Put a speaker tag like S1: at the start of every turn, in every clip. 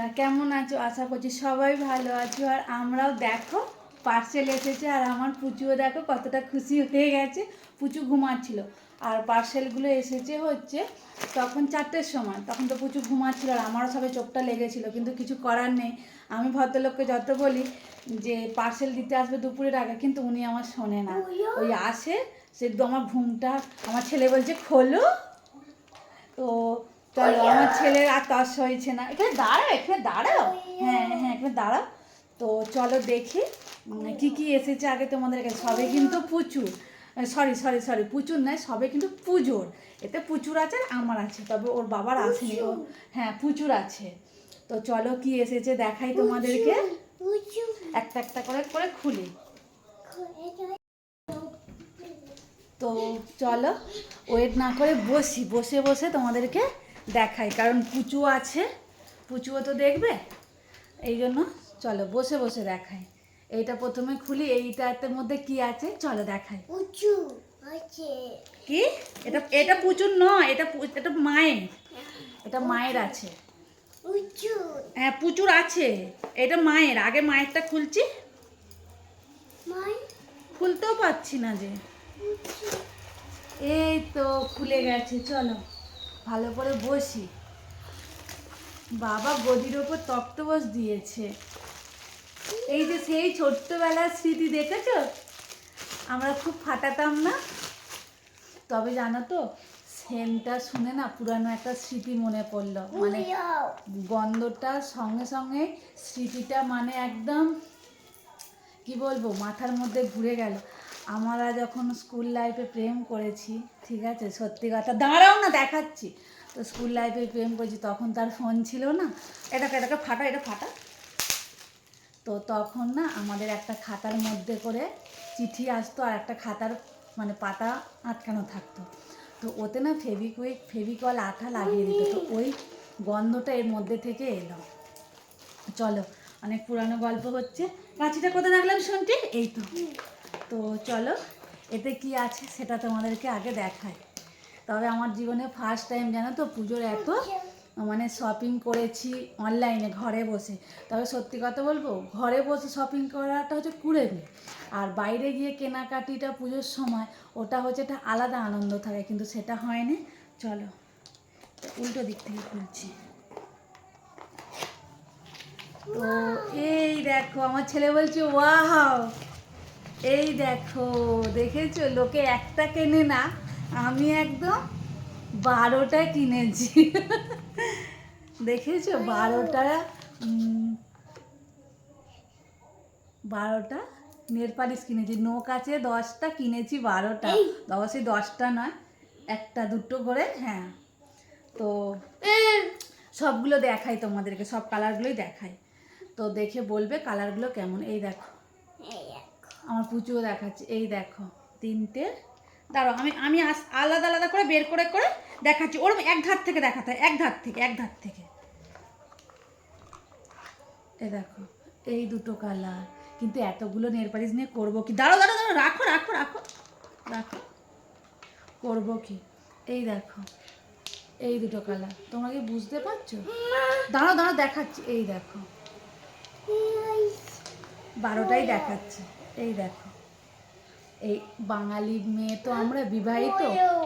S1: বন্ধুরা কেমন আছো? আশা করছি সবাই ভালো আছো। আর আমরাও দেখো পার্সেল এসেছে, আর আমার পুচুও দেখো কতটা খুশি হয়ে গেছে। পুচু ঘুমাচ্ছিল, আর পার্সেলগুলো এসেছে হচ্ছে তখন 4টের সময়। তখন তো পুচু ঘুমাচ্ছিল, আর আমারও সবে চোখটা লেগেছিল, কিন্তু কিছু করার নেই। আমি ভদ্রলোককে যত বলি যে পার্সেল দিতে আসবে দুপুরের আগে, কিন্তু উনি আমার শোনে না। ওই আসে, সে আমার ঘুমটা, আমার ছেলে বলছে খোলো। তো চলো, আমার ছেলের আর তস হয়েছে না। এখানে দাঁড়াও, এখানে দাঁড়াও, হ্যাঁ হ্যাঁ এখানে দাঁড়াও। তো চলো দেখি কি কি এসেছে আগে তোমাদের কাছে। সবে কিন্তু প্রচুর, সরি সরি সরি প্রচুর নয়, সবে কিন্তু পুজোর। এতে প্রচুর আছে আর আমার আছে, তবে ওর বাবার আসেনি। ও হ্যাঁ প্রচুর আছে। তো চলো কি এসেছে দেখাই তোমাদেরকে, একটা একটা করে করে খুলি। তো চলো ওয়েট না করে বসি, বসে বসে তোমাদেরকে দেখাই, কারণ পুচু আছে, পুচুও তো দেখবে, এই জন্য চলো বসে বসে দেখাই। এইটা প্রথমে খুলি, এইটার মধ্যে কি আছে চলো দেখাই।
S2: পুচু আছে
S1: কি? এটা এটা পুচুর নয়, এটা এটা মায়ের, এটা মায়ের আছে।
S2: পুচু
S1: হ্যাঁ পুচুর আছে, এটা মায়ের। আগে মায়েরটা খুলছি,
S2: মাই
S1: খুলতেও পারছি না যে। এই তো খুলে গেছে, চলো ভালো করে বসি। বাবা গদির ওপর তক্তপোষ দিয়েছে। এই যে সেই ছোট্টবেলার স্মৃতি, দেখেছো? আমরা খুব ফাটাতাম না, তবে জানো তো সেন্টটা শুনে না পুরানো একটা স্মৃতি মনে পড়লো। মানে গন্ধটার সঙ্গে সঙ্গে স্মৃতিটা মানে একদম কি বলবো, মাথার মধ্যে ঘুরে গেল। আমরা যখন স্কুল লাইফে প্রেম করেছি, ঠিক আছে, সত্যি কথা, দাঁড়াও না দেখাচ্ছি। তো স্কুল লাইফে প্রেম করেছি, তখন তার ফোন ছিল না। এটাকে এটাকে ফাটা, এটা ফাটা। তো তখন না আমাদের একটা খাতার মধ্যে করে চিঠি আসতো, আর একটা খাতার মানে পাতা আটকানো থাকতো। তো ওতে না ফেভিকল আঠা লাগিয়ে দিত। তো ওই গন্ধটা এর মধ্যে থেকে এলো। চলো অনেক পুরানো গল্প হচ্ছে। কাছিটা কোথায় রাখলাম শুনছি, এই তো। তো চলো এতে কি আছে সেটা তোমাদেরকে আগে দেখাই। তবে আমার জীবনে ফার্স্ট টাইম জানো তো পুজোর এত মানে শপিং করেছি অনলাইনে ঘরে বসে। তবে সত্যি কথা বলবো, ঘরে বসে শপিং করাটা হচ্ছে কুড়েমি, আর বাইরে গিয়ে কেনাকাটিটা পুজোর সময় ওটা হচ্ছে একটা আলাদা আনন্দ থাকে, কিন্তু সেটা হয়নি। চলো উল্টো দিক থেকে খুলছি। তো এই দেখো, আমার ছেলে বলছে ওয়াও, এই দেখো, দেখেছো? লোকে একটা কেনে না, আমি একদম 12টা কিনেছি। দেখেছো? 12টা নেল পালিশ কিনেছি। নোক আছে 10টা, কিনেছি 12টা। 10টা নয়, একটা দুটো করে, হ্যাঁ। তো সবগুলো দেখাই তোমাদেরকে, সব কালারগুলোই দেখাই। তো দেখে বলবে কালারগুলো কেমন। এই দেখো, আমার পুচুও দেখাচ্ছে, এই দেখো 3টে। দাঁড়াও আমি আমি আলাদা আলাদা করে বের করে করে দেখাচ্ছি। ওরম এক ধার থেকে দেখাতে হয়, এক ধার থেকে, এক ধার থেকে। এই দেখো এই দুটো কালার, কিন্তু এতগুলো নেল পালিশ নিয়ে করবো কি? দাঁড়াও দাঁড়াও দাঁড়াও, রাখো রাখো রাখো রাখো, করবো কি? এই দেখো এই দুটো কালার, তোমরা কি বুঝতে পারছো? দাঁড়াও দাঁড়াও দেখাচ্ছি, এই দেখো 12টাই দেখাচ্ছি। এই দেখো, এই বাঙালি মেয়ে তো আমরা, বিবাহিত।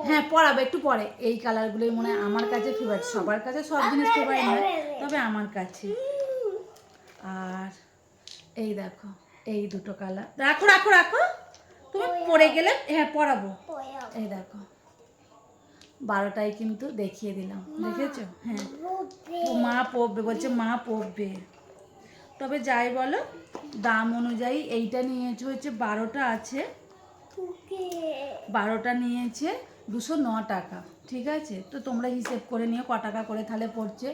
S1: হ্যাঁ পরাবো একটু পরে। এই কালারগুলোই মনে হয় আমার কাছে ফেভারিট। সবার কাছে সব জিনিস ফেভারিট নয়, তবে আমার কাছে। আর এই দেখো এই দুটো কালার, রাখো রাখো রাখো, তুমি পরে গেলে, হ্যাঁ পরাবো। এই দেখো 12টাই কিন্তু দেখিয়ে দিলাম, দেখেছো? হ্যাঁ মা পরবে বলছে, মা পরবে। তবে যাই বলো, দাম অনুযায়ী এইটা নিয়েছে হচ্ছে 12টা আছে, 12টা নিয়েছে 209 টাকা, ঠিক আছে? তো তোমরা হিসেব করে নিও ক টাকা করে তাহলে পড়ছে।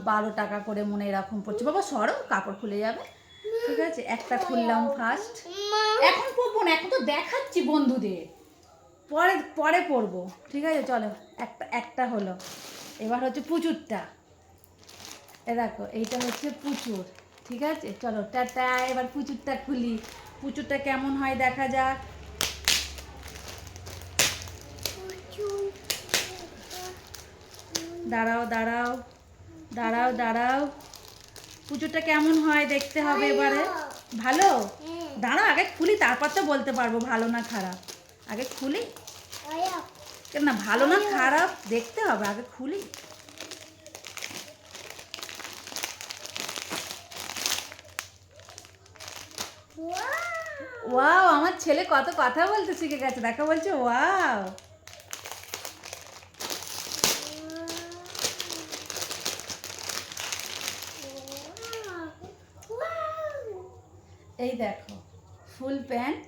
S1: 12 টাকা করে মনে এরকম পড়ছে। বাবা সরো, কাপড় খুলে যাবে, ঠিক আছে? একটা খুললাম ফার্স্ট, এখন পরবো না, এখন তো দেখাচ্ছি বন্ধুদের, পরে পরে পরবো, ঠিক আছে? চলো একটা একটা হলো। এবার হচ্ছে পুচুরটা, এ দেখো এইটা হচ্ছে পুচুর, ঠিক আছে? চলো টাটা, এবার পুচুরটা খুলি। পুচুরটা কেমন হয় দেখা যাক। দাঁড়াও দাঁড়াও, দাঁড়াও দাঁড়াও, পুজোটা কেমন হয় দেখতে হবে এবারে। ভালো? দাঁড়াও আগে খুলি, তারপর তো বলতে পারবো ভালো না খারাপ। আগে খুলি, কেন না ভালো না খারাপ দেখতে হবে, আগে খুলি। ওয়াও, আমার ছেলে কত কথা বলতে শিখে গেছে, দেখো বলছে ওয়াও। এই দেখো ফুল প্যান্ট,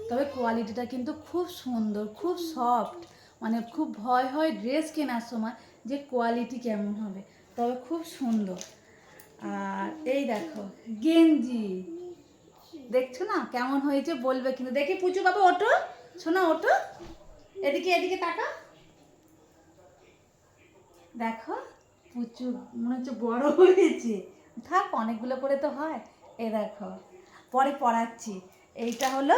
S1: তবে কোয়ালিটিটা কিন্তু খুব সুন্দর, খুব সফট, মানে খুব ভয় হয় ড্রেস কেনার সময় যে কোয়ালিটি কেমন হবে, তবে খুব সুন্দর। আর এই দেখো গেঞ্জি, দেখছো না কেমন হয়েছে বলবে কিন্তু। দেখি পুচু বাবা ওঠো, শোনা ওঠো, এদিকে এদিকে তাকা, দেখো পুচু মনে হচ্ছে বড় হয়েছে। থাক, অনেকগুলো করে তো হয়। এই দেখো পরে পরাচ্ছি। এইটা হলো,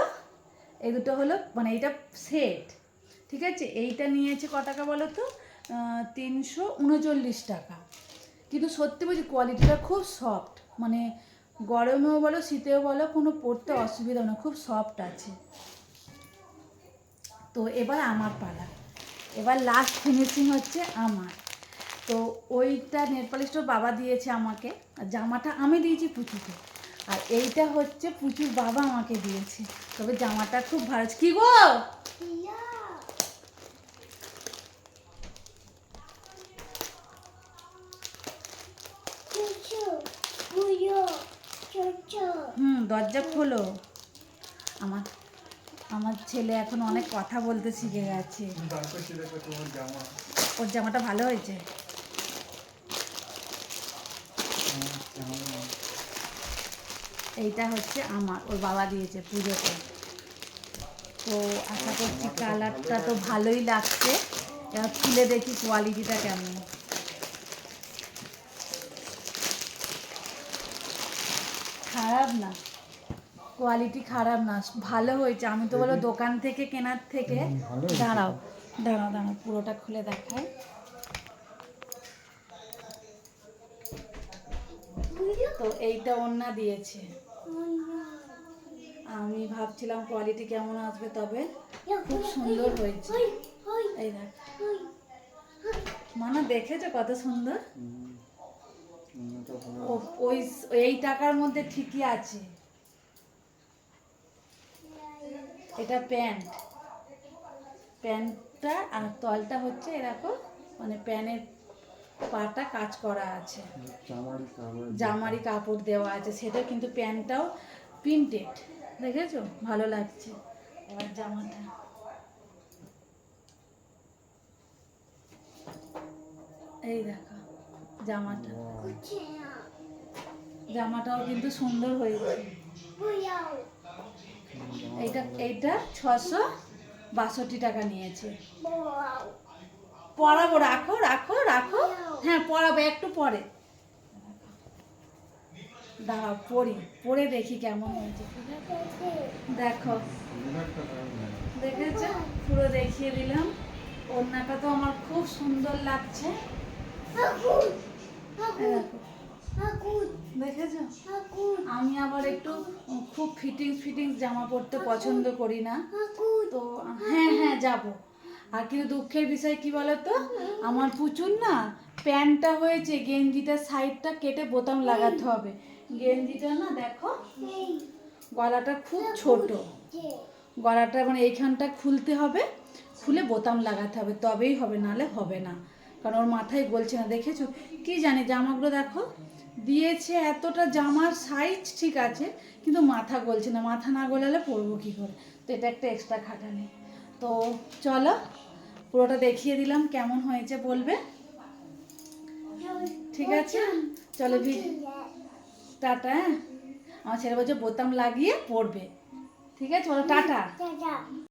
S1: এই দুটো হলো মানে এইটা সেট, ঠিক আছে। এইটা নিয়েছে ক টাকা বলো তো, 339 টাকা। কিন্তু সত্যি বলছি কোয়ালিটিটা খুব সফট, মানে গরমেও বলো শীতেও বলো কোনো পরতে অসুবিধা না, খুব সফট আছে। তো এবার আমার পালা, এবার লাস্ট ফিনিশিং হচ্ছে আমার। তো ওইটা নেল পালিশটা বাবা দিয়েছে আমাকে, আর জামাটা আমি দিয়েছি পুচুকে, আর এইটা হচ্ছে পুচুর বাবা আমাকে দিয়েছে। তবে জামাটা খুব ভালো। কি গো, দরজা খোলো। আমার আমার ছেলে এখন অনেক কথা বলতে শিখে গেছে। ওর জামাটা ভালো হয়েছে। এইটা হচ্ছে আমার, ওর বাবা দিয়েছে পুজোতে। তো আশা করছি কালারটা তো ভালোই লাগছে। এবার খুলে দেখি কোয়ালিটিটা কেমন। খারাপ না, কোয়ালিটি খারাপ না, ভালো হয়েছে। আমি তো বলো দোকান থেকে কেনার থেকে। দাঁড়াও দাঁড়াও দাঁড়াও, পুরোটা খুলে দেখাই। তো এইটা ওন্না দিয়েছে। আমি ভাবছিলাম কোয়ালিটি কেমন আসবে, তবে খুব সুন্দর হয়েছে। এই দেখ মানে দেখেছো কত সুন্দর। ওই এই টাকার মধ্যে ঠিকই আছে। এটা প্যান্ট, প্যান্টটা আর তলটা হচ্ছে এরকম, মানে প্যানের পাটা কাজ করা আছে, জামারি কাপড় দেওয়া আছে সেটা, কিন্তু প্যান্টটাও প্রিন্টেড, দেখেছো ভালো লাগছে। এবার জামাটা, এই দেখো জামাটা, জামাটাও কিন্তু সুন্দর হয়েছে। এইটা এইটা 662 টাকা নিয়েছে। পরাবো, রাখো রাখো রাখো, হ্যাঁ পরাবো একটু পরে। দাঁড়াও পরি, পরে দেখি কেমন হয়েছে। ঠিক আছে দেখো, দেখেছো পুরো দেখিয়ে দিলাম। ওড়নাটা তো আমার খুব সুন্দর লাগছে। দেখেছো, আমি আবার একটু খুব ফিটিংস জামা পরতে পছন্দ করি না তো। হ্যাঁ হ্যাঁ যাবো। আর কিন্তু দুঃখের বিষয় কি বলতো, আমার প্রচুর না প্যান্টটা হয়েছে, গেঞ্জিটার সাইডটা কেটে বোতাম লাগাতে হবে। গেঞ্জিটা না দেখো গলাটা খুব ছোট, গলাটা মানে এইখানটা খুলতে হবে, খুলে বোতাম লাগাতে হবে, তবেই হবে, নালে হবে না। কারণ ওর মাথায় গলছে না, দেখেছো কি জানি জামাগুলো দেখো দিয়েছে এতটা, জামার সাইজ ঠিক আছে কিন্তু মাথা গলছে না, মাথা না গলালে পরবো কী করে। তো এটা একটা এক্সট্রা খাটানি। তো চলো পুরোটা দেখিয়ে দিলাম, কেমন হয়েছে বলবে। ঠিক আছে চলো টাটা। হ্যাঁ আমার ছেলে বলছে বোতাম লাগিয়ে পরবে। ঠিক আছে বলো টাটা।